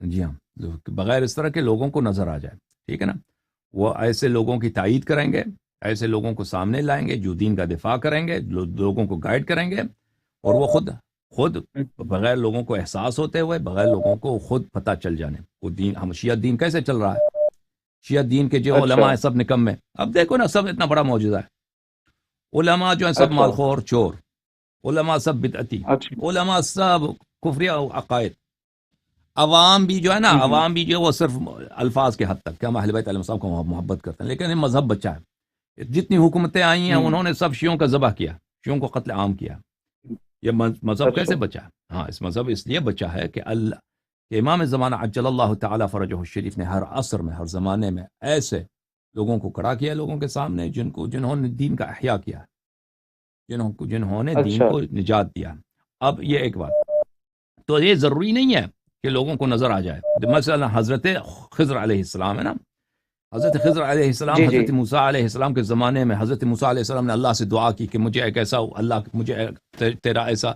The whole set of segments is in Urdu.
جی ہاں، بغیر اس طرح کے لوگوں کو نظر آ جائے، ٹھیک ہے نا، وہ ایسے لوگوں کی تائید کریں گے، ایسے لوگوں کو سامنے لائیں گے جو دین کا دفاع کریں گے، لوگوں کو گائیڈ کریں گے، اور وہ خود بغیر لوگوں کو احساس ہوتے ہوئے، بغیر لوگوں کو خود پتہ چل جانے وہ دین، ہم شیعہ دین کیسے چل رہا ہے، شیعہ دین کے جو اچھا علماء ہیں سب نکمے، اب دیکھو نا سب اتنا بڑا معجزہ ہے، علماء جو ہیں سب اچھا مالخور چور، علماء سب بدعتی، اچھا علماء سب کفریہ عقائد، عوام بھی جو ہے نا، ہوں، عوام بھی جو ہے وہ صرف الفاظ کے حد تک کہ ہم اہل بیت علیہ السلام کو محبت کرتے ہیں، لیکن یہ مذہب بچا ہے، جتنی حکومتیں آئی ہیں ہوں، انہوں نے سب شیعوں کا ذبح کیا، شیعوں کو قتل عام کیا، یہ مذہب اچھا کیسے بچا ہے؟ ہاں، اس مذہب اس لیے بچا ہے کہ اللہ کہ امام زمانہ عجل اللہ تعالیٰ فرجہ الشریف نے ہر عصر میں، ہر زمانے میں ایسے لوگوں کو کھڑا کیا لوگوں کے سامنے جنہوں نے دین کا احیاء کیا، جنہوں نے دین اچھا کو نجات دیا۔ اب یہ ایک بات، تو یہ ضروری نہیں ہے کہ لوگوں کو نظر آ جائے، مثلا حضرت خضر علیہ السلام ہے نا، حضرت خضر علیہ السلام جی جی حضرت موسیٰ علیہ السلام کے زمانے میں حضرت موسیٰ علیہ السلام نے اللہ سے دعا کی کہ مجھے ایک ایسا اللہ، مجھے تیرا ایسا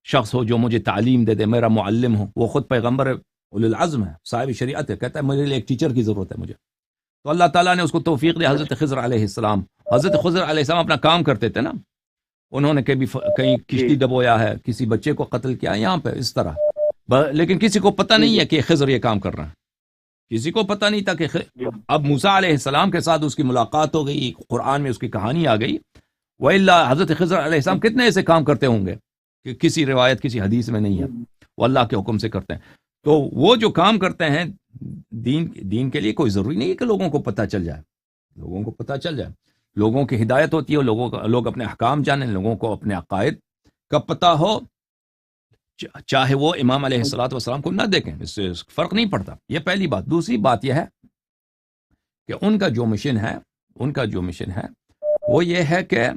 شخص ہو جو مجھے تعلیم دے دے، میرا معلم ہو، وہ خود پیغمبر اولو العزم ہے، صاحب شریعت ہے، کہتا ہے میرے لیے ایک ٹیچر کی ضرورت ہے مجھے، تو اللہ تعالیٰ نے اس کو توفیق دی، حضرت خضر علیہ السلام، حضرت خضر علیہ السلام اپنا کام کرتے تھے نا، انہوں نے کہیں جی کشتی ڈبویا ہے، کسی بچے کو قتل کیا یہاں پہ اس طرح، لیکن کسی کو پتہ جی نہیں جی ہے کہ خضر یہ کام کر رہا ہے، کسی کو پتہ نہیں تھا کہ جی اب موسیٰ علیہ السلام کے ساتھ اس کی ملاقات ہو گئی، قرآن میں اس کی کہانی آ گئی، وَإِلَّا حضرت خضر علیہ السلام کتنے ایسے کام کرتے ہوں گے کہ کسی روایت کسی حدیث میں نہیں ہے، وہ اللہ کے حکم سے کرتے ہیں، تو وہ جو کام کرتے ہیں دین کے لیے کوئی ضروری نہیں ہے کہ لوگوں کو پتہ چل جائے، لوگوں کو پتہ چل جائے، لوگوں کی ہدایت ہوتی ہے، لوگ اپنے احکام جانیں، لوگوں کو اپنے عقائد کا پتہ ہو، چاہے وہ امام علیہ الصلوۃ والسلام کو نہ دیکھیں، اس سے فرق نہیں پڑتا، یہ پہلی بات۔ دوسری بات یہ ہے کہ ان کا جو مشن ہے وہ یہ ہے کہ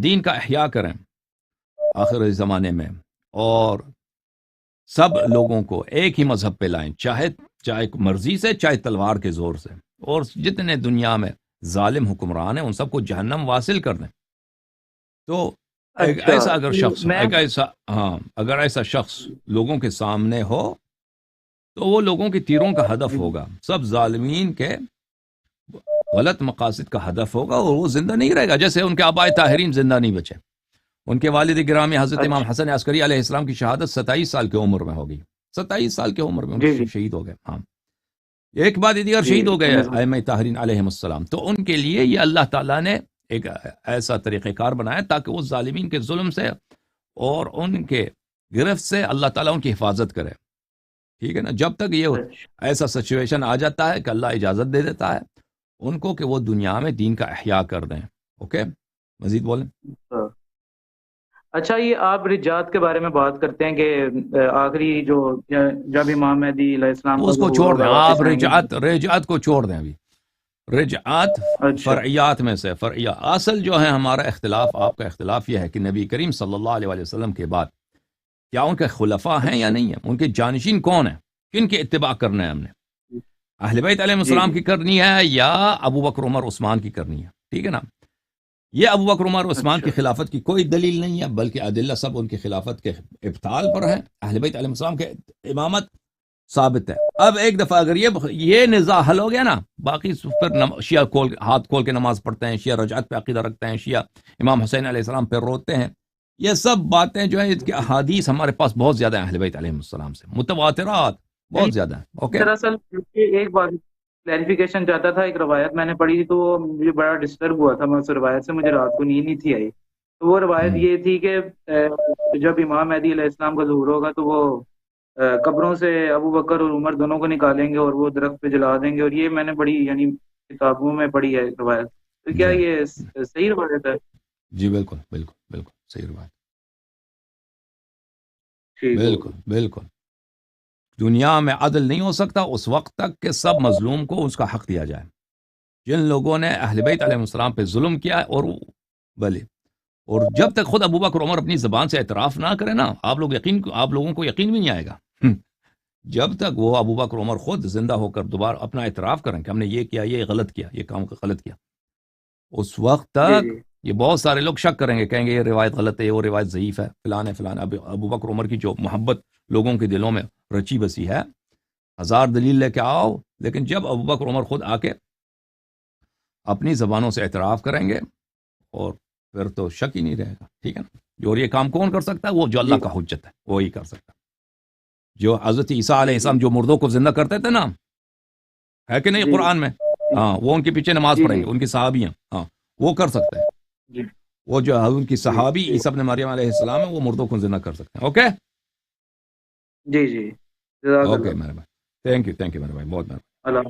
دین کا احیاء کریں آخر زمانے میں، اور سب لوگوں کو ایک ہی مذہب پہ لائیں، چاہے مرضی سے، چاہے تلوار کے زور سے، اور جتنے دنیا میں ظالم حکمران ہیں ان سب کو جہنم واصل کر دیں۔ تو اچھا میں اگر ایسا شخص لوگوں کے سامنے ہو تو وہ لوگوں کی تیروں کا ہدف ہوگا، سب ظالمین کے غلط مقاصد کا ہدف ہوگا، اور وہ زندہ نہیں رہے گا، جیسے ان کے آبائے طاہرین زندہ نہیں بچے، ان کے والد گرامی حضرت امام اچھا حسن عسکری علیہ السلام کی شہادت 27 سال کی عمر میں ہوگی، 27 سال کی عمر میں جی جی شہید ہو گئے، ہاں، ایک بعد دیگر جی شہید ہو گئے سمجھ گیا۔ ائمہ طاہرین علیہم السلام، تو ان کے لیے یہ اللہ تعالیٰ نے ایک ایسا طریقہ کار بنایا تاکہ وہ ظالمین کے ظلم سے اور ان کے گرفت سے اللہ تعالیٰ ان کی حفاظت کرے، ٹھیک ہے نا، جب تک یہ اچھا ایسا سچویشن آ جاتا ہے کہ اللہ اجازت دے دیتا ہے ان کو کہ وہ دنیا میں دین کا احیاء کر دیں۔ اوکے، مزید بولیں۔ اچھا، یہ آپ رجات کے بارے میں بات کرتے ہیں کہ آخری جب امام مہدی علیہ السلام تو کا اس کو ظہور چھوڑ دیں، ہوگا آپ واپس آئیں گے۔ رجعت کو چھوڑ دیں، ابھی رجعت اچھا فرعیات میں سے فرعیات، اصل جو ہے ہمارا اختلاف، آپ کا اختلاف یہ ہے کہ نبی کریم صلی اللہ علیہ وسلم کے بعد کیا ان کے خلفاء ہیں یا اچھا نہیں ہیں، ان کے جانشین کون ہیں، کن کے اتباع کرنا ہے ہم نے، اہل بیت علیہ جی السلام جی کی کرنی ہے یا ابو بکر عمر عثمان کی کرنی ہے، ٹھیک ہے نا، یہ ابو بکر عمر عثمان اچھا کی خلافت کی کوئی دلیل نہیں ہے، بلکہ ادلہ سب ان کی خلافت کے ابطال پر ہیں، اہل بیت علیہ السلام کے امامت ثابت ہے۔ اب ایک دفعہ اگر یہ نزاع حل ہو گیا نا، باقی پھر شیعہ ہاتھ کھول کے نماز پڑھتے ہیں، شیعہ رجعت پہ عقیدہ رکھتے ہیں، شیعہ امام حسین علیہ السلام پہ روتے ہیں، یہ سب باتیں جو ہیں اس کی احادیث ہمارے پاس بہت زیادہ ہیں اہل بیت علیہ السلام سے، متواترات نہیں، بہت زیادہ ہیں۔ اوکے، دراصل ایک بات کلیریفیکیشن چاہتا تھا، ایک روایت میں نے پڑھی تھی تو وہ مجھے بڑا ڈسٹرب ہوا تھا، میں اس روایت سے مجھے رات کو نیند نہیں تھی آئی، تو وہ روایت یہ تھی کہ جب امام مہدی علیہ السلام کا ظہور ہوگا تو وہ قبروں سے ابو بکر اور عمر دونوں کو نکالیں گے اور وہ درخت پہ جلا دیں گے، اور یہ میں نے بڑی یعنی کتابوں میں پڑھی ہے روایت، تو کیا جی یہ صحیح روایت ہے؟ جی، بالکل بالکل بالکل صحیح بات، ٹھیک ہو بالکل بالکل، دنیا میں عدل نہیں ہو سکتا اس وقت تک کہ سب مظلوم کو اس کا حق دیا جائے، جن لوگوں نے اہل بیت علیہ السلام پہ ظلم کیا ہے، اور جب تک خود ابو بکر عمر اپنی زبان سے اعتراف نہ کرے نا، آپ لوگوں کو یقین بھی نہیں آئے گا، جب تک وہ ابو بکر عمر خود زندہ ہو کر دوبارہ اپنا اعتراف کریں کہ ہم نے یہ کیا، یہ غلط کیا، یہ کام غلط کیا، اس وقت جی تک جی یہ بہت سارے لوگ شک کریں گے، کہیں گے یہ روایت غلط ہے، وہ روایت ضعیف ہے، فلان ہے فلان۔ اب ابو بکر عمر کی جو محبت لوگوں کے دلوں میں رچی بسی ہے، 1000 دلیل لے کے آؤ، لیکن جب ابوبکر عمر خود آ کے اپنی زبانوں سے اعتراف کریں گے اور پھر تو شک ہی نہیں رہے گا، ٹھیک ہے نا؟ جو یہ کام کون کر سکتا ہے؟ وہ جو اللہ جی کا حجت ہے وہی کر سکتا ہے۔ جو حضرت عیسیٰ علیہ جی السلام جو مردوں کو زندہ کرتے تھے نا، ہے کہ نہیں جی قرآن میں؟ جی ہاں، وہ ان کے پیچھے نماز جی پڑھیں جی گے، ان کی صحابی ہیں، ہاں وہ کر سکتے ہیں۔ جی وہ جو ان کی جی صحابی عیسیٰ ابن مریم علیہ السلام ہے، وہ مردوں کو زندہ کر سکتے ہیں۔ اوکے جی جی جزاک اوکے اللہ میرے بھائی، تھینک یو میرے بھائی، بہت مہربانی۔ اللہ